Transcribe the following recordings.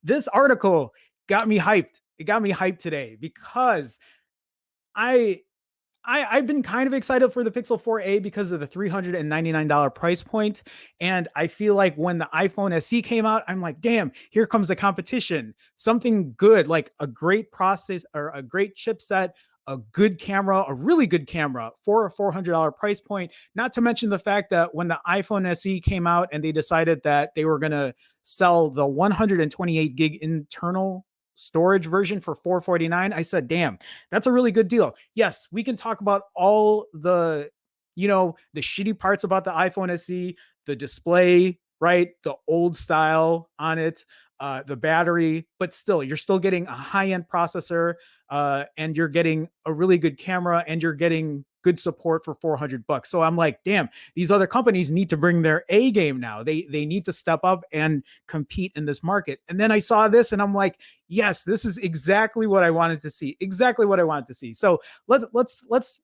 this article got me hyped. It got me hyped today because I I've been kind of excited for the Pixel 4a because of the $399 price point. And I feel like when the iPhone SE came out, I'm like, damn, here comes the competition. Something good, like a great process or a great chipset, a good camera, a really good camera for a $400 price point. Not to mention the fact that when the iPhone SE came out and they decided that they were going to sell the 128 gig internal storage version for 449, I said, damn, that's a really good deal. Yes, we can talk about all the, the shitty parts about the iPhone SE, the display, right? The old style on it, the battery, but still, you're still getting a high end processor, and you're getting a really good camera, and you're getting good support for $400. So I'm like, damn, these other companies need to bring their A game now. They need to step up and compete in this market. And then I saw this and I'm like, yes, this is exactly what I wanted to see. Exactly what I wanted to see. So let's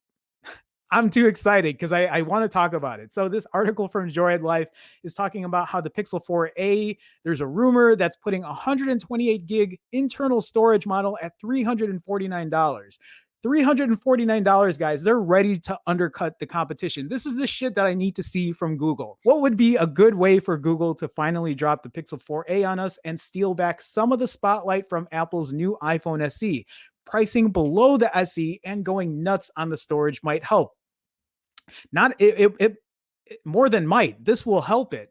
I'm too excited because I want to talk about it. So this article from Joyride Life is talking about how the Pixel 4a, there's a rumor that's putting 128 gig internal storage model at $349. $349, guys. They're ready to undercut the competition. This is the shit that I need to see from Google. What would be a good way for Google to finally drop the Pixel 4a on us and steal back some of the spotlight from Apple's new iPhone SE? Pricing below the SE and going nuts on the storage might help. Not it more than might. This will help it.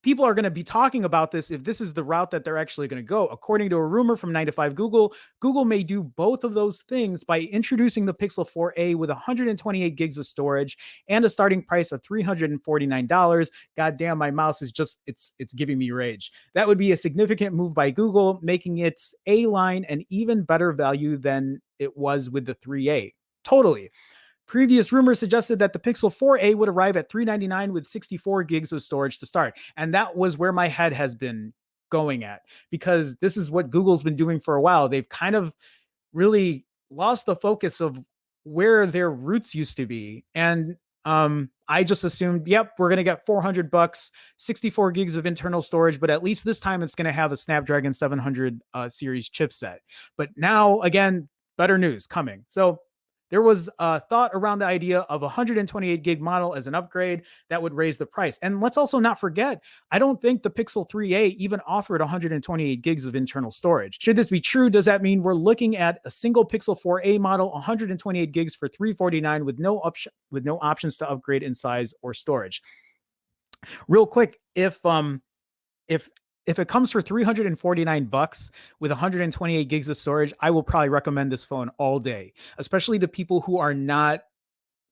People are going to be talking about this if this is the route that they're actually going to go. According to a rumor from 9 to 5 Google, Google may do both of those things by introducing the Pixel 4a with 128 gigs of storage and a starting price of $349. God damn, my mouse is just, it's giving me rage. That would be a significant move by Google, making its A line an even better value than it was with the 3a. Totally. Previous rumors suggested that the Pixel 4a would arrive at $399 with 64 gigs of storage to start. And that was where my head has been going at, because this is what Google's been doing for a while. They've kind of really lost the focus of where their roots used to be. And I just assumed, yep, we're going to get $400, 64 gigs of internal storage, but at least this time it's going to have a Snapdragon 700 series chipset. But now, again, better news coming. So there was a thought around the idea of a 128 gig model as an upgrade that would raise the price. And let's also not forget, I don't think the Pixel 3a even offered 128 gigs of internal storage. Should this be true, does that mean we're looking at a single Pixel 4a model, 128 gigs for $349 with no options to upgrade in size or storage? Real quick, if it comes for $349 with 128 gigs of storage, I will probably recommend this phone all day, especially to people who are not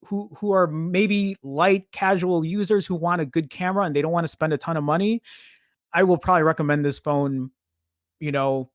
who are maybe light casual users who want a good camera and they don't want to spend a ton of money. I will probably recommend this phone, you know,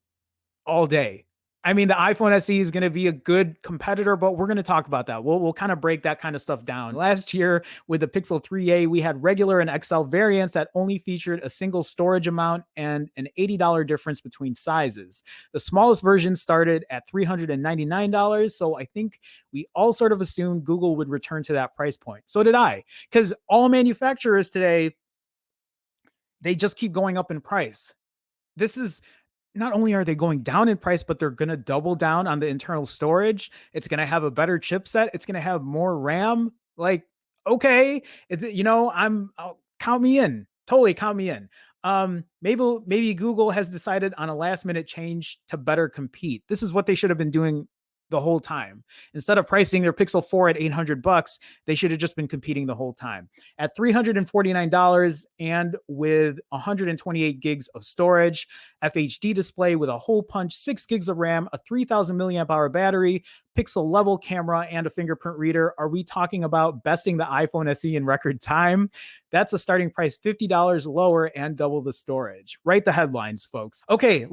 all day. I mean, the iPhone SE is going to be a good competitor, but we're going to talk about that. We'll kind of break that kind of stuff down. Last year with the Pixel 3a, we had regular and XL variants that only featured a single storage amount and an $80 difference between sizes. The smallest version started at $399. So I think we all sort of assumed Google would return to that price point. So did I, because all manufacturers today, they just keep going up in price. This is not only are they going down in price, but they're going to double down on the internal storage. It's going to have a better chipset. It's going to have more RAM. Like, okay, it's, count me in. Totally count me in. Maybe Google has decided on a last minute change to better compete. This is what they should have been doing the whole time. Instead of pricing their Pixel 4 at $800, they should have just been competing the whole time. At $349 and with 128 gigs of storage, FHD display with a hole punch, 6 gigs of RAM, a 3000 milliamp hour battery, pixel level camera, and a fingerprint reader, are we talking about besting the iPhone SE in record time? That's a starting price $50 lower and double the storage. Write the headlines, folks. Okay,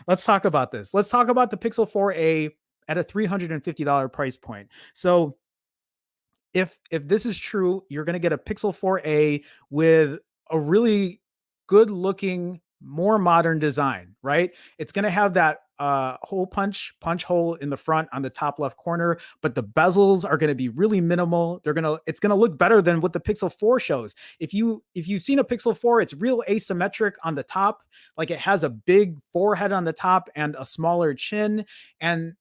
let's talk about this. Let's talk about the Pixel 4a at a $350 price point. So if this is true, you're going to get a Pixel 4a with a really good looking more modern design, right? It's going to have that hole punch hole in the front on the top left corner, but the bezels are going to be really minimal. It's going to look better than what the Pixel 4 shows. If you've seen a Pixel 4, it's real asymmetric on the top, like it has a big forehead on the top and a smaller chin, and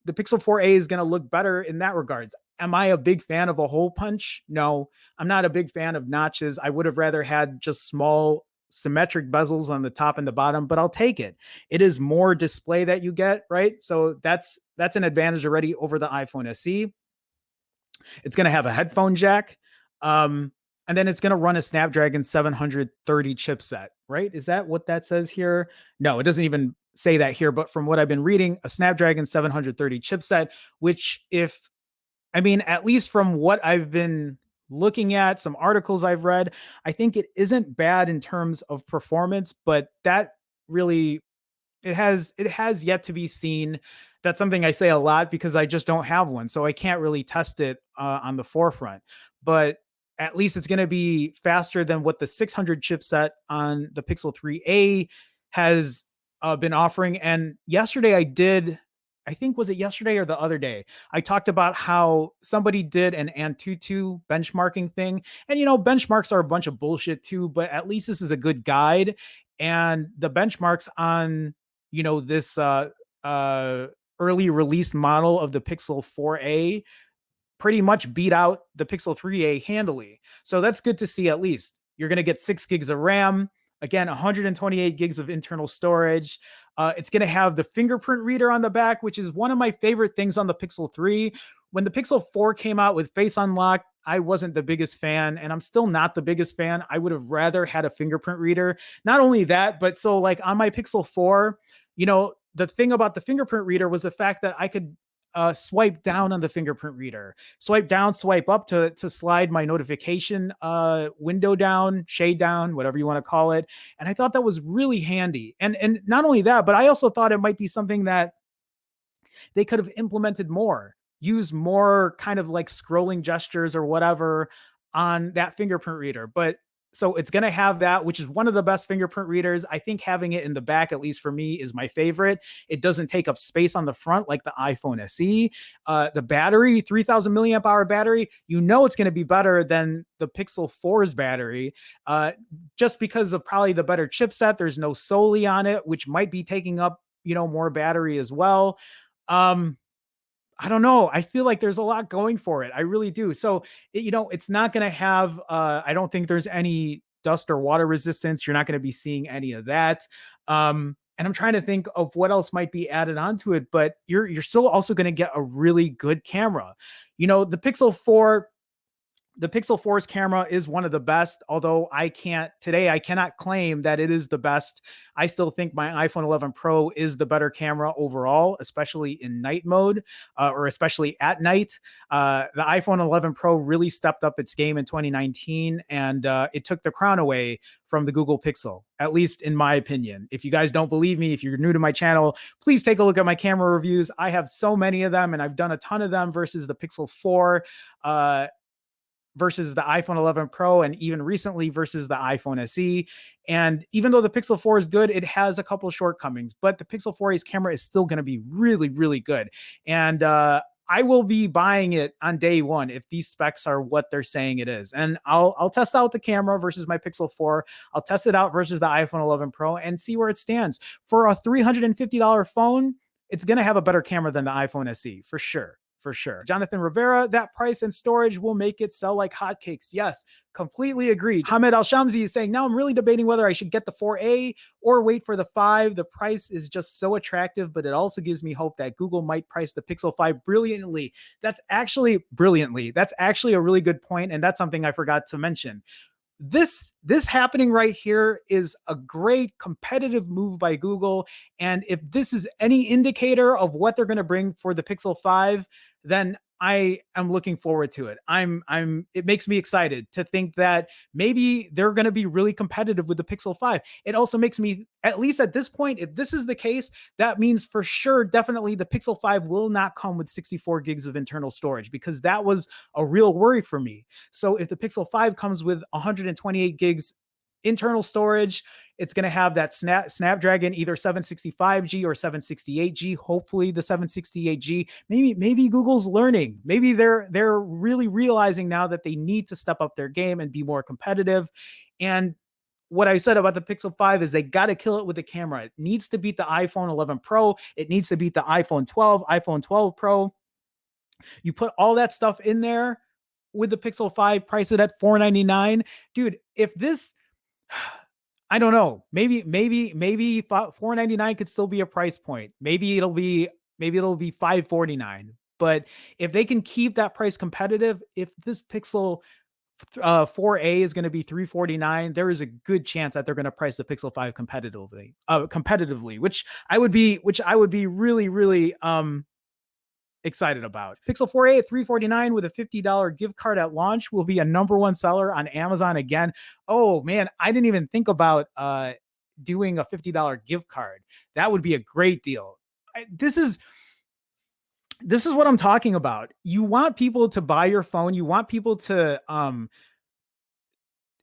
the Pixel 4a is going to look better in that regards. Am I a big fan of a hole punch? No, I'm not a big fan of notches. I would have rather had just small symmetric bezels on the top and the bottom, but I'll take it. It is more display that you get, right? So that's an advantage already over the iPhone SE. It's going to have a headphone jack. And then it's going to run a Snapdragon 730 chipset, right? Is that what that says here? No, it doesn't even say that here, but from what I've been reading, a Snapdragon 730 chipset, which if I mean, at least from what I've been looking at, some articles I've read, I think it isn't bad in terms of performance, but that really it has yet to be seen. That's something I say a lot because I just don't have one, so I can't really test it on the forefront. But at least it's going to be faster than what the 600 chipset on the Pixel 3a has been offering. And yesterday I did, I think was it yesterday or the other day, I talked about how somebody did an Antutu benchmarking thing. And benchmarks are a bunch of bullshit too, but at least this is a good guide. And the benchmarks on this uh early release model of the Pixel 4a pretty much beat out the Pixel 3a handily. So that's good to see. At least you're going to get 6 gigs of RAM, again 128 gigs of internal storage. It's going to have the fingerprint reader on the back, which is one of my favorite things on the Pixel 3. When the Pixel 4 came out with Face Unlock, I wasn't the biggest fan, and I'm still not the biggest fan. I would have rather had a fingerprint reader. Not only that, but so like on my Pixel 4, the thing about the fingerprint reader was the fact that I could swipe down on the fingerprint reader, swipe down, swipe up to slide my notification window down, shade down, whatever you want to call it. And I thought that was really handy. And not only that, but I also thought it might be something that they could have implemented more, use more kind of like scrolling gestures or whatever on that fingerprint reader. But so it's going to have that, which is one of the best fingerprint readers. I think having it in the back, at least for me, is my favorite. It doesn't take up space on the front like the iPhone SE. The battery, 3,000 milliamp hour battery, it's going to be better than the Pixel 4's battery, just because of probably the better chipset. There's no Soli on it, which might be taking up, more battery as well. Um, I don't know. I feel like there's a lot going for it. I really do. So, it's not going to have, I don't think there's any dust or water resistance. You're not going to be seeing any of that. And I'm trying to think of what else might be added onto it, but you're still also going to get a really good camera. The Pixel 4's camera is one of the best, although I cannot claim that it is the best. I still think my iPhone 11 Pro is the better camera overall, especially in night mode, or especially at night. The iPhone 11 Pro really stepped up its game in 2019, and it took the crown away from the Google Pixel, at least in my opinion. If you guys don't believe me, if you're new to my channel, please take a look at my camera reviews. I have so many of them, and I've done a ton of them versus the Pixel 4. Versus the iPhone 11 Pro, and even recently versus the iPhone SE. And even though the Pixel 4 is good, it has a couple of shortcomings, but the Pixel 4a's camera is still going to be really, really good. And I will be buying it on day one if these specs are what they're saying it is. And I'll test out the camera versus my Pixel 4. I'll test it out versus the iPhone 11 Pro and see where it stands. For a $350 phone, it's going to have a better camera than the iPhone SE for sure. For sure. Jonathan Rivera, that price and storage will make it sell like hotcakes. Yes, completely agreed. Hamed Al Shamsi is saying, now I'm really debating whether I should get the 4A or wait for the 5. The price is just so attractive, but it also gives me hope that Google might price the Pixel 5 brilliantly. That's actually a really good point, and that's something I forgot to mention. This happening right here is a great competitive move by Google. And if this is any indicator of what they're going to bring for the Pixel 5, then I am looking forward to it. It makes me excited to think that maybe they're going to be really competitive with the Pixel 5. It also makes me, at least at this point, if this is the case, that means for sure, definitely the Pixel 5 will not come with 64 gigs of internal storage, because that was a real worry for me. So if the Pixel 5 comes with 128 gigs internal storage. It's going to have that Snapdragon either 765G or 768G. Hopefully, the 768G. Maybe Google's learning. Maybe they're really realizing now that they need to step up their game and be more competitive. And what I said about the Pixel 5 is they got to kill it with the camera. It needs to beat the iPhone 11 Pro. It needs to beat the iPhone 12, iPhone 12 Pro. You put all that stuff in there with the Pixel 5, price it at $499. Dude, if this, I don't know, maybe 499 could still be a price point. Maybe it'll be 549. But if they can keep that price competitive, if this Pixel 4A is going to be 349, there is a good chance that they're going to price the Pixel 5 competitively, which I would be really, really excited about. Pixel 4a at $349 with a $50 gift card at launch will be a #1 seller on Amazon again. Oh man, I didn't even think about doing a $50 gift card. That would be a great deal. This is what I'm talking about. You want people to buy your phone. You want people to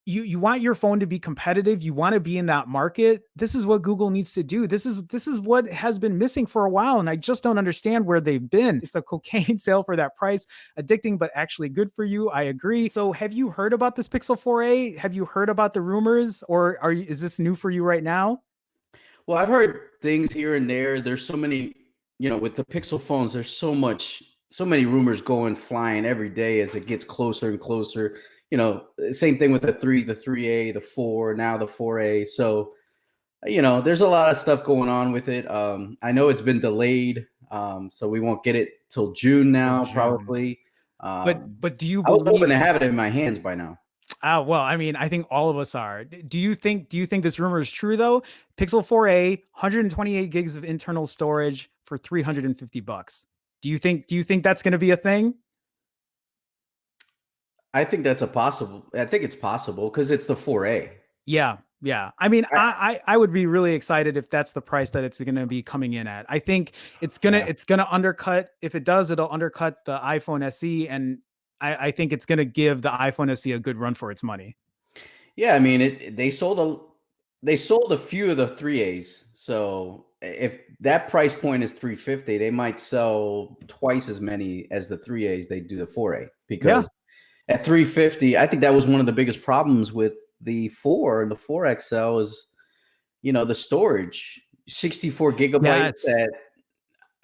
you want your phone to be competitive. You want to be in that market. This is what Google needs to do. This is what has been missing for a while, and I just don't understand where they've been. It's a cocaine sale for that price, addicting but actually good for you. I agree. So, have you heard about this Pixel 4a? Have you heard about the rumors, or is this new for you right now? Well, I've heard things here and there. There's so many, with the Pixel phones, there's so many rumors going flying every day as it gets closer and closer. Same thing with the 3A, the 4, now the 4A. So, there's a lot of stuff going on with it. I know it's been delayed. So we won't get it till June now, probably. But do you I was hoping believe? to have it in my hands by now. Well, I mean, I think all of us are. Do you think this rumor is true though? Pixel 4a, 128 gigs of internal storage for $350. Do you think that's going to be a thing? I think it's possible because it's the 4A. Yeah, yeah. I mean, I would be really excited if that's the price that it's going to be coming in at. I think Yeah. it's gonna undercut. If it does, it'll undercut the iPhone SE, and I think it's going to give the iPhone SE a good run for its money. Yeah, I mean, they sold a few of the 3As. So if that price point is 350, they might sell twice as many as the 3As they do the 4A, Yeah, because at 350, I think that was one of the biggest problems with the 4 and the 4XL is, the storage, 64 gigabytes yes, at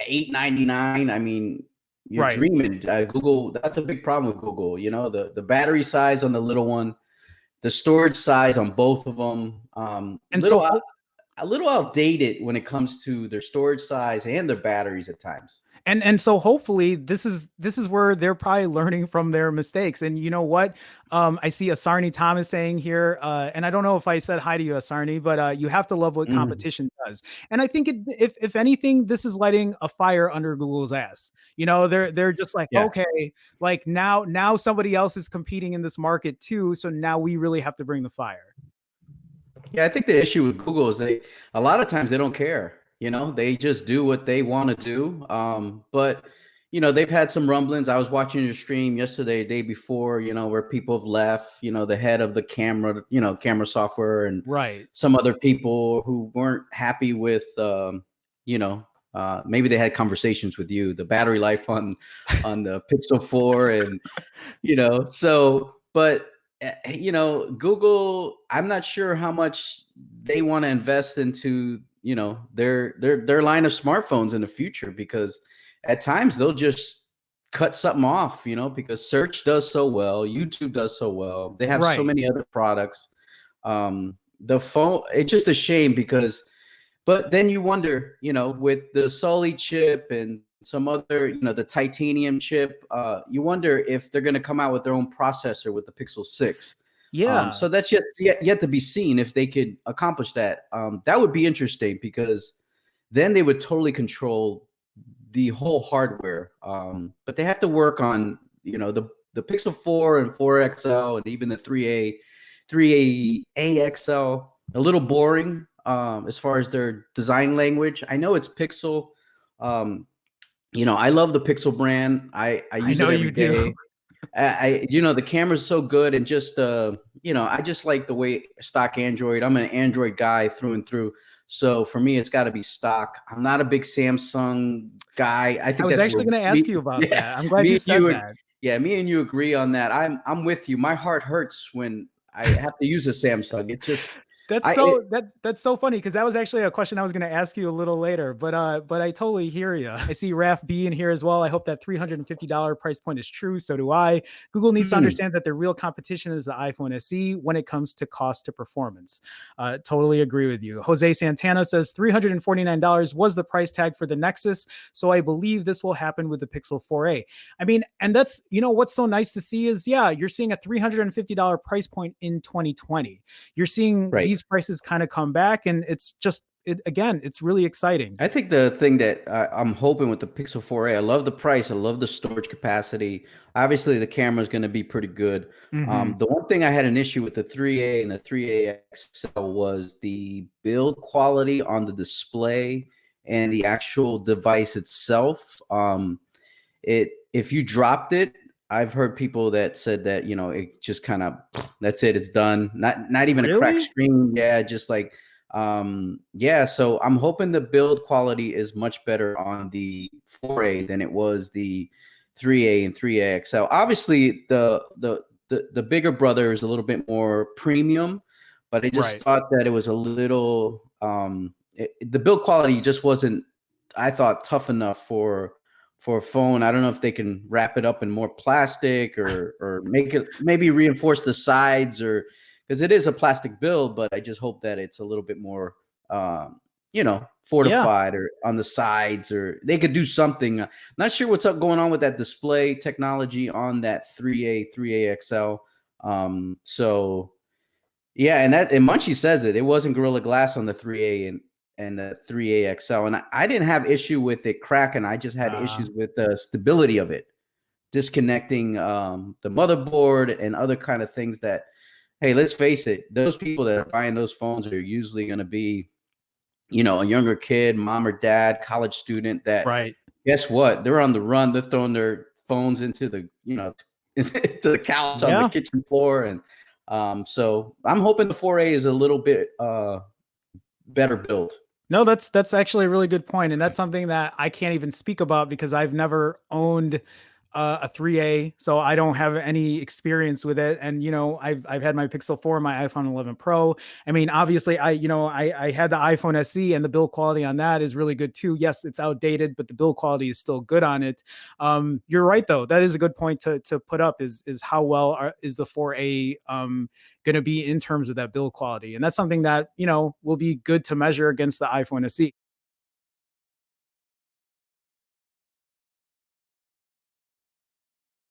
899. I mean, you're right. dreaming. Google, that's a big problem with Google. The battery size on the little one, the storage size on both of them, And so a little outdated when it comes to their storage size and their batteries at times. and so hopefully this is where they're probably learning from their mistakes. And you know what, I see Asarni Thomas saying here, and I don't know if I said hi to you, Asarni, but you have to love what Mhm. competition does. And I think if anything, this is lighting a fire under Google's ass. They're just like, Yeah. okay, like now somebody else is competing in this market too, so now we really have to bring the fire. Yeah, I think the issue with Google is a lot of times they don't care. They just do what they want to do. But they've had some rumblings. I was watching your stream yesterday, day before, where people have left, the head of the camera software, and Right. some other people who weren't happy with, maybe they had conversations with you, the battery life on the Pixel 4, and so, but Google, I'm not sure how much they want to invest into, their line of smartphones in the future, because at times they'll just cut something off, because search does so well, YouTube does so well. They have so Right. many other products. The phone, it's just a shame because, but then you wonder, with the Sully chip and some other, the titanium chip, you wonder if they're going to come out with their own processor with the Pixel 6. Yeah. So that's yet to be seen if they could accomplish that. That would be interesting, because then they would totally control the whole hardware. But they have to work on, the Pixel 4 and 4XL and even the 3A XL, a little boring as far as their design language. I know it's Pixel. I love the Pixel brand. I I use know it you every do. day. The camera's so good, and just I just like the way stock Android. I'm an Android guy through and through. So for me, it's got to be stock. I'm not a big Samsung guy. I I think was that's where actually going to ask me, you about yeah, that. I'm glad me you and said you, that. yeah, me and you agree on that. I'm with you. My heart hurts when I have to use a Samsung. It just, That's I, it, so that's so funny because that was actually a question I was going to ask you a little later, but I totally hear you. I see Raf B in here as well. I hope that $350 price point is true. So do I. Google needs to mm, understand that their real competition is the iPhone SE when it comes to cost to performance. Totally agree with you. Jose Santana says $349 was the price tag for the Nexus, so I believe this will happen with the Pixel 4a. I mean, and that's what's so nice to see is you're seeing a $350 price point in 2020. You're seeing right. these prices kind of come back, and it's just again, it's really exciting. I think the thing that I'm hoping with the Pixel 4a, I love the price, I love the storage capacity. Obviously, the camera is going to be pretty good. Mm-hmm. The one thing I had an issue with the 3A and the 3A XL was the build quality on the display and the actual device itself. It if you dropped it, I've heard people that said that it just kind of that's it, it's done. Not even a cracked Really? screen. Yeah, just like yeah. So I'm hoping the build quality is much better on the 4A than it was the 3A and 3A XL. Obviously, the bigger brother is a little bit more premium, but I just Right. thought that it was a little the build quality just wasn't, I thought, tough enough for a phone. I don't know if they can wrap it up in more plastic or make it maybe reinforce the sides, or because it is a plastic build, but I just hope that it's a little bit more Yeah. fortified or on the sides, or they could do something. Not sure what's up going on with that display technology on that 3A 3A XL. So yeah, and Munchie says it. It wasn't Gorilla Glass on the 3A and the 3A XL, and I didn't have issue with it cracking. I just had Uh, issues with the stability of it, disconnecting the motherboard and other kind of things. That, hey, let's face it, those people that are buying those phones are usually going to be, a younger kid, mom or dad, college student. That, right. guess what? They're on the run. They're throwing their phones into the into the couch on the Yeah. kitchen floor, and so I'm hoping the 4A is a little bit better build. No, that's actually a really good point, and that's something that I can't even speak about because I've never owned a 3A, so I don't have any experience with it. And I've had my Pixel 4, my iPhone 11 Pro. I mean, obviously, I had the iPhone SE, and the build quality on that is really good too. Yes, it's outdated, but the build quality is still good on it. You're right though; that is a good point to put up. Is how well is the 4A going to be in terms of that build quality, and that's something that will be good to measure against the iPhone SE.